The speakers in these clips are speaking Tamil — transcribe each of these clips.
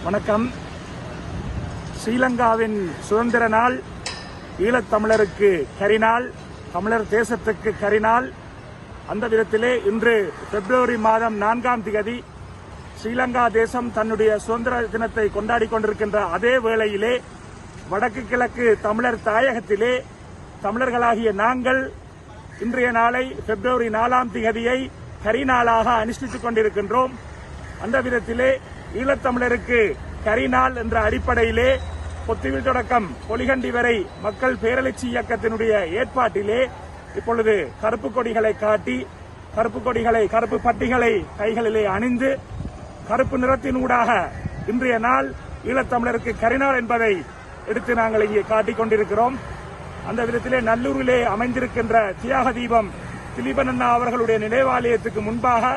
வணக்கம். ஸ்ரீலங்காவின் சுதந்திர நாள் ஈழத்தமிழருக்கு கரிநாள், தமிழர் தேசத்துக்கு கரிநாள். அந்த விதத்திலே இன்று பிப்ரவரி மாதம் 4ஆம் தேதி ஸ்ரீலங்கா தேசம் தன்னுடைய சுதந்திர தினத்தை கொண்டாடி கொண்டிருக்கின்ற அதே வேளையிலே வடக்கு கிழக்கு தமிழர் தாயகத்திலே தமிழர்களாகிய நாங்கள் இன்றைய நாளை பிப்ரவரி 4ஆம் தேதியை கரிநாளாக அனுஷ்டித்துக் கொண்டிருக்கின்றோம். அந்த விதத்திலே ஈழத்தமிழருக்கு கரிநாள் என்ற அடிப்படையிலே பொத்துவில் தொடக்கம் பொலிகண்டி வரை மக்கள் பேரெழுச்சி இயக்கத்தினுடைய ஏற்பாட்டிலே இப்பொழுது கருப்பு கொடிகளை காட்டி கருப்பு பட்டிகளை கைகளிலே அணிந்து கருப்பு நிறத்தினூடாக இன்றைய நாள் ஈழத்தமிழருக்கு கரிநாள் என்பதை எடுத்து நாங்கள் இங்கே காட்டிக் கொண்டிருக்கிறோம். அந்த விதத்திலே நல்லூரிலே அமைந்திருக்கின்ற தியாக தீபம் திலீபன் அண்ணா அவர்களுடைய நினைவாலயத்துக்கு முன்பாக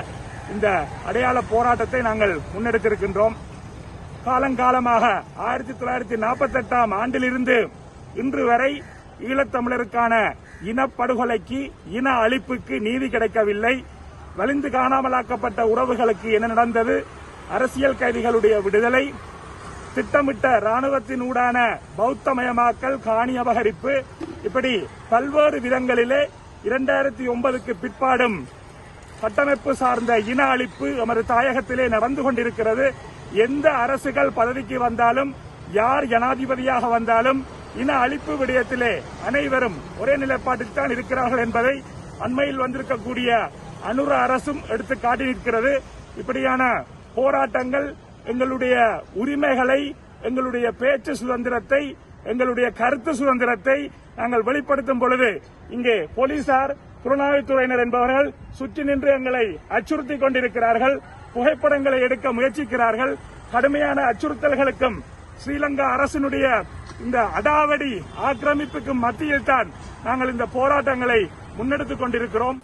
இந்த அடையாள போராட்டத்தை நாங்கள் முன்னெடுத்திருக்கின்றோம். காலங்காலமாக 1948ஆம் ஆண்டிலிருந்து இன்று வரை ஈழத்தமிழருக்கான இனப்படுகொலைக்கு, இன அழிப்புக்கு நீதி கிடைக்கவில்லை. வலிந்து காணாமலாக்கப்பட்ட உறவுகளுக்கு என்ன நடந்தது, அரசியல் கைதிகளுடைய விடுதலை, திட்டமிட்ட ராணுவத்தினூடான பௌத்தமயமாக்கல், காணி அபகரிப்பு, இப்படி பல்வேறு விதங்களிலே 2009க்கு பிற்பாடும் கட்டமைப்பு சார்ந்த இன அழிப்பு நமது தாயகத்திலே நடந்து கொண்டிருக்கிறது. எந்த அரசுகள் பதவிக்கு வந்தாலும், யார் ஜனாதிபதியாக வந்தாலும் இன அழிப்பு விடயத்திலே அனைவரும் ஒரே நிலைப்பாட்டில் தான் இருக்கிறார்கள் என்பதை அண்மையில் வந்திருக்கக்கூடிய அனுர அரசும் எடுத்து காட்டி நிற்கிறது. இப்படியான போராட்டங்கள் எங்களுடைய உரிமைகளை, எங்களுடைய பேச்சு சுதந்திரத்தை, எங்களுடைய கருத்து சுதந்திரத்தை நாங்கள் வெளிப்படுத்தும் பொழுது இங்கே போலீசார், புலனாய்வுத்துறையினர் என்பவர்கள் சுற்றி நின்று எங்களை அச்சுறுத்திக் கொண்டிருக்கிறார்கள். புகைப்படங்களை எடுக்க முயற்சிக்கிறார்கள். கடுமையான அச்சுறுத்தல்களுக்கும் ஸ்ரீலங்கா அரசினுடைய இந்த அடாவடி ஆக்கிரமிப்புக்கும் மத்தியில் தான் நாங்கள் இந்த போராட்டங்களை முன்னெடுத்துக் கொண்டிருக்கிறோம்.